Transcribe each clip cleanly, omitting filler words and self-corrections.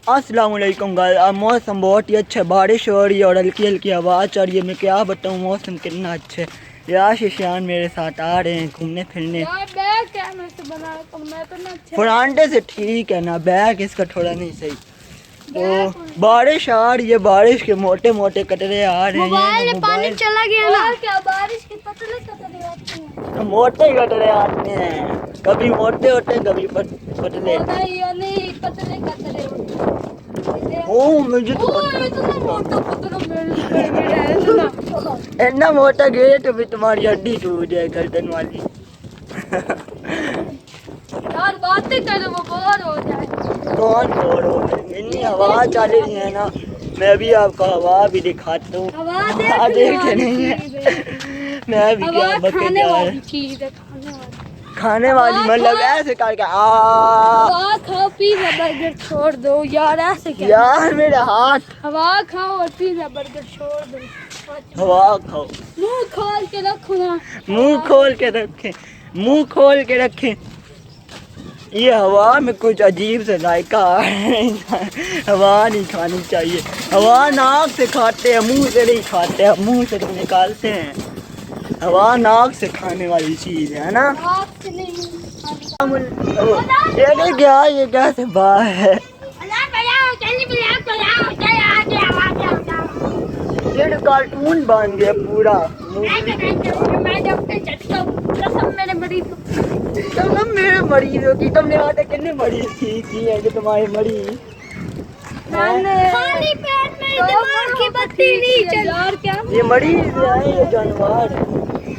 अस्सलाम वालेकुम गाइस। अब मौसम बहुत ही अच्छा, बारिश हो रही है और हल्की हल्की हवा चल रही है। मैं क्या बताऊँ मौसम कितना अच्छा है। यार शिशान मेरे साथ आ रहे हैं घूमने फिरने। फरांडे से ठीक है ना, बैग इसका थोड़ा नहीं सही। तो बारिश आ रही है, बारिश के मोटे मोटे कतरे आ रहे हैं। मोबाइल में पानी चला गया ना, क्या बारिश के पतले कतरे आते हैं। तो मोटे कतरे आते हैं, कभी मोटे होते हैं कभी पतले। नहीं पतले कतरे होते हैं। ओ मुझे तो इतना मोटा पतला मेरे इतना मोटा गिरे तो भी तुम्हारी हड्डी टूट जाए गर्दन वाली। यार बातें करो वो बोर हो जाए। कौन बोर हो गए, इतनी हवा चल रही है ना। मैं भी आपको हवा भी दिखाता हूँ। हवा देखते नहीं है। मैं भी क्या खाने वाली बके चीज है, खाने वाली मतलब ऐसे करके हवा खाओ पिज़्ज़ा बर्गर छोड़ दो यार, ऐसे क्या यार मेरे हाथ। हवा खाओ और पिज़्ज़ा बर्गर छोड़ दो। हवा खाओ, मुंह खोल के रखो ना। मुंह खोल के रखे, मुंह खोल के रखे। ये हवा में कुछ अजीब सा जायका आ रहा है। हवा नहीं खानी चाहिए। हवा नाक से खाते हैं, मुंह से नहीं खाते हैं। मुंह से तो निकालते हैं। हवा नाक से खाने वाली चीज है ना। ये क्या, ये कैसे बात है। ये तो कार्टून बन गया पूरा। तुम मेरे मरीज हो कि तुमने आज तक कितने मरीज ठीक की है कि तुम्हारी मरीज खाली पेट में दिमाग की बत्ती नहीं चल यार। क्या ये मरीज है, ये जानवर।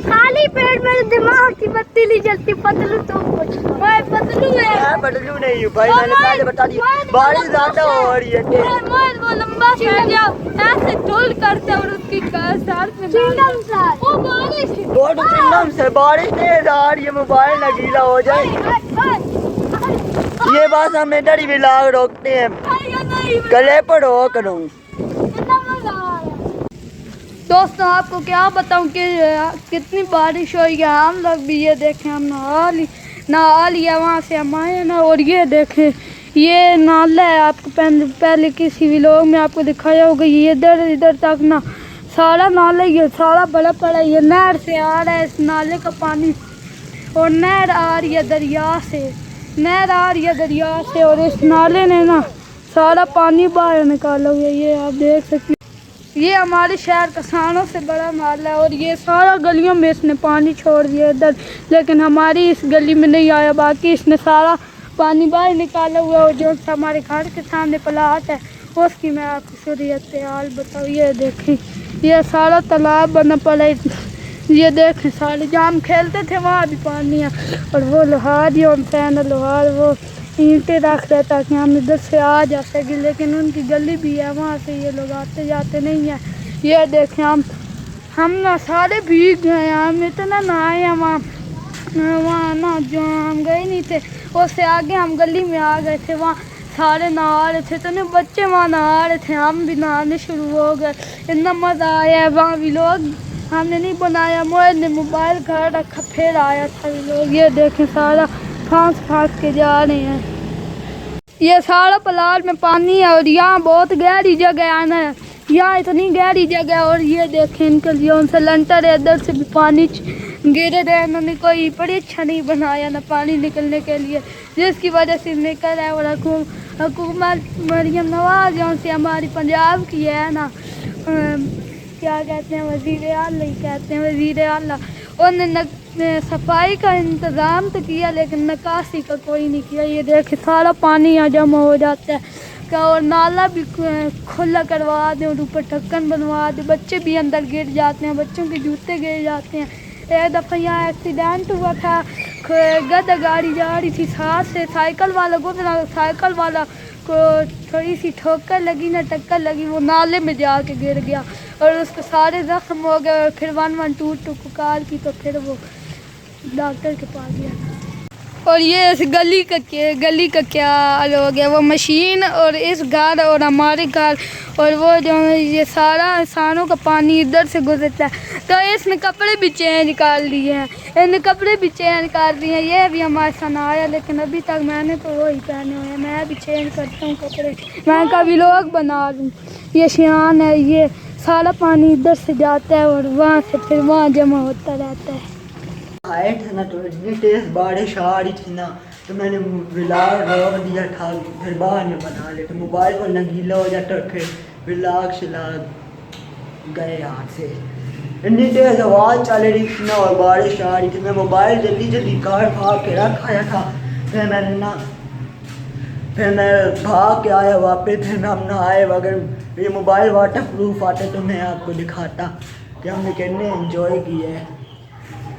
खाली पेट में दिमाग की बत्ती नहीं जलती। पतलू तो मैं पतलू है। मैं पतलू नहीं हूँ भाई, मैंने पहले बता दिया। बारिश ज्यादा हो रही है। वो लंबा फैल गया ऐसे ढोल करते और उसकी सर में चिंगम सर वो बारिश वो तो चिंगम से बारिश तेज आ रही है, मोबाइल ना गीला हो जाए। ये बात हम इधर ही व्लॉग रोकते हैं, गले पर हो करूँ। दोस्तों आपको क्या बताऊं कि कितनी बारिश हुई है। हम लोग भी ये देखें, हम नहा लिया वहाँ से हम आए ना। और ये देखें ये नाला है, आपको पहले किसी व्लॉग में आपको दिखाया होगा। ये इधर इधर तक ना सारा नाला, ये सारा बड़ा पड़ा। ये नहर से आ रहा है इस नाले का पानी, और नहर आ रही है दरिया से, नहर आ रही है दरिया से। और इस नाले ने ना सारा पानी बाहर निकाला हुआ है, ये आप देख सकते हैं। ये हमारे शहर किसानों से बड़ा नाला है और ये सारा गलियों में इसने पानी छोड़ दिया इधर, लेकिन हमारी इस गली में नहीं आया। बाकी इसने सारा पानी बाहर निकाला हुआ है। और जो हमारे घर के सामने प्लाट है उसकी मैं आपको शरीयत हाल बताऊँ। ये देखें ये सारा तालाब बना पड़ा है। ये देखें सारे जाम खेलते थे वहाँ भी पानी है। और वो लोहार जो फैन लोहार वो ईंटें रख रहे ताकि हम इधर से आ जा सके, लेकिन उनकी गली भी है वहाँ से ये लोग आते जाते नहीं हैं। ये देखें हम ना सारे भीग गए हैं। हम इतना नहाए हैं वहाँ ना, जो हम गए नहीं थे उससे आगे हम गली में आ गए थे, वहाँ सारे नहा रहे थे। तो बच्चे वहाँ नहा रहे थे, हम भी नहाने शुरू हो गए। इतना मज़ा आया वहाँ भी। लोग हमने नहीं बनाया, मोबाइल ने मोबाइल घर रखा फिर आया था लोग। ये देखें सारा फांस के जा रहे हैं। ये सारा प्लाट में पानी है और यहाँ बहुत गहरी जगह है ना, यहाँ इतनी गहरी जगह। और ये देखें इनके लिए उनसे लंटर है, इधर से भी पानी गिरे रहे। इन्होंने कोई परीक्षा नहीं बनाया ना पानी निकलने के लिए, जिसकी वजह से निकल है। और हुकूमत मरियम नवाज जो से हमारी पंजाब की है ना, क्या कहते हैं वज़ीर आला ही कहते हैं, वज़ीर आला। उन्होंने सफाई का इंतज़ाम तो किया लेकिन निकासी का कोई नहीं किया। ये देखे सारा पानी यहाँ जमा हो जाता है क्या, और नाला भी खुला करवा दें और ऊपर ढक्कन बनवा दें। बच्चे भी अंदर गिर जाते हैं, बच्चों के जूते गिर जाते हैं। एक दफ़ा यहाँ एक्सीडेंट हुआ था, गधा गाड़ी जा रही थी साथ से, साइकिल वाला गुजरा, साइकिल वाला को थोड़ी सी ठोकर लगी ना, टक्कर लगी, वो नाले में जाके गिर गया और उसको सारे जख्म हो गए। और फिर 112 पुकार की तो फिर वो डॉक्टर के पास गया। और ये इस गली का क्या हाल हो गया। वो मशीन और इस घर और हमारे घर और वो जो ये सारा इंसानों का पानी इधर से गुजरता है। तो इसने कपड़े भी चेंज कर लिए हैं, इन्हें कपड़े भी चेंज कर दिए हैं। ये भी हमारे साथ आया लेकिन अभी तक मैंने तो वही पहने हुए हैं। मैं भी चेंज करता हूँ कपड़े, मैं कभी लोग बना लूँ। ये शियान है, ये सारा पानी इधर से जाता है और वहाँ से फिर वहाँ जमा होता रहता है। आए थे ना तो इतनी तेज बारिश आ रही थी ना, तो मैंने व्लॉग रोक दिया था, फिर बाद में बना ले तो मोबाइल को ना गीला हो जाता और फिर व्लॉग शिलाग गए हाथ से। इतनी तेज आवाज़ चल रही थी ना और बारिश आ रही थी, मैं मोबाइल जल्दी जल्दी कार भाग के रखाया था। फिर मैं भाग के आया वापस, फिर हम नहाए। अगर ये मोबाइल वाटर प्रूफ आते तो मैं आपको दिखाता कि हमने कितने एंजॉय किए है।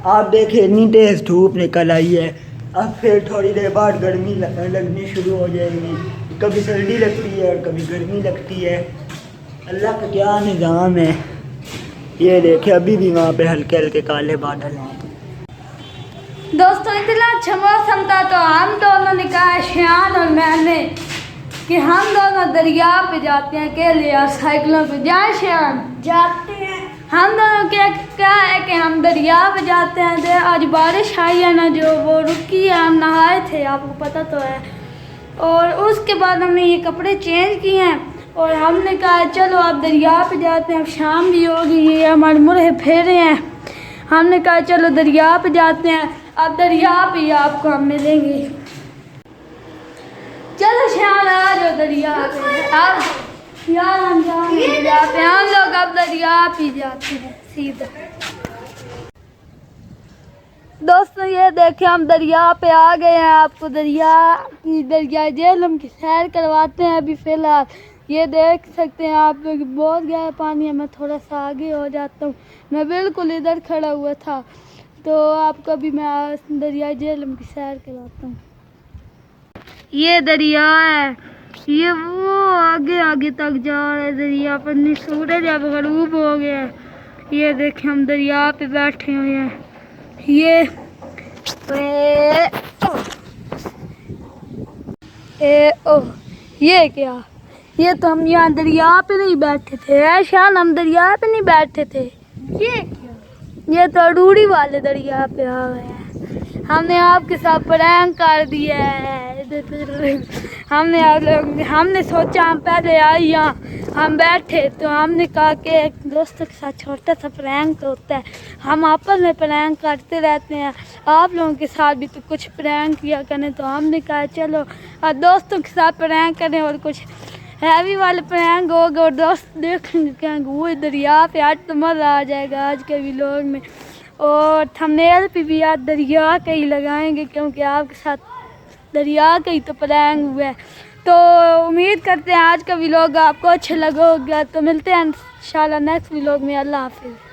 आप देखिए इतनी तेज़ धूप निकल आई है, अब फिर थोड़ी देर बाद गर्मी लगनी शुरू हो जाएगी। कभी सर्दी लगती है और कभी गर्मी लगती है, अल्लाह का क्या निज़ाम है। ये देखिए अभी भी वहाँ पे हल्के हल्के काले बादल हैं। दोस्तों इतना अच्छा मौसम था तो हम दोनों ने कहा, शियान और मैंने, कि हम दोनों दरिया पे जाते हैं अकेले या साइकिलों पे। जाए शियान? जाते हैं। हम दोनों क्या है कि हम दरिया पे जाते हैं। तो आज बारिश आई है ना, जो वो रुकी है, हम नहाए थे, आपको पता तो है। और उसके बाद हमने ये कपड़े चेंज किए हैं और हमने कहा चलो अब दरिया पे जाते हैं। अब शाम भी हो गई है, हमारे मुर्गे फेरे हैं। हमने कहा चलो दरिया पे जाते हैं, अब दरिया पे ही आपको हम मिलेंगे। चलो शियान आ जाओ दरिया पे। अब यार हम जाएंगे दरिया पे, हम लोग अब दरिया पे जाते हैं सीधा। दोस्तों ये देखें हम दरिया पे आ गए हैं, आपको दरिया झेलम की सैर करवाते हैं। अभी फ़िलहाल ये देख सकते हैं आप लोग, बहुत गहरा पानी है। मैं थोड़ा सा आगे हो जाता हूँ, मैं बिल्कुल इधर खड़ा हुआ था। तो आपको अभी मैं दरिया झेलम की सैर करवाता हूँ। ये दरिया है, ये वो आगे आगे तक जा रहा है दरिया पर। सूरज अब गरूब हो गया है। ये देखें हम दरिया पे बैठे हुए हैं। ये क्या, ये तो हम यहाँ दरिया पे नहीं बैठे थे। शान हम दरिया पे नहीं बैठे थे। ये क्या, ये तो अडूरी वाले दरिया पे आ गए हैं। हमने आपके साथ प्रैंक कर दिया है। हमने सोचा हम पहले आए यहाँ, हम बैठे तो हमने कहा कि एक दोस्तों के साथ छोटा सा प्रैंक होता है, हम आपस में प्रैंक करते रहते हैं, आप लोगों के साथ भी तो कुछ प्रैंक किया करें। तो हमने कहा चलो दोस्तों के साथ प्रैंक करें और कुछ हैवी वाले प्रैंक होगा और दोस्त देखेंगे क्या वो दरिया पे। आज तो मज़ा आ जाएगा आज के व्लॉग में। और थंबनेल पे भी आज दरिया का ही लगाएंगे क्योंकि आपके साथ दरिया का ही तो प्रैंक हुआ है। तो उम्मीद करते हैं आज का व्लॉग आपको अच्छा लगा होगा। तो मिलते हैं इंशाल्लाह नेक्स्ट व्लॉग में। अल्लाह हाफिज़।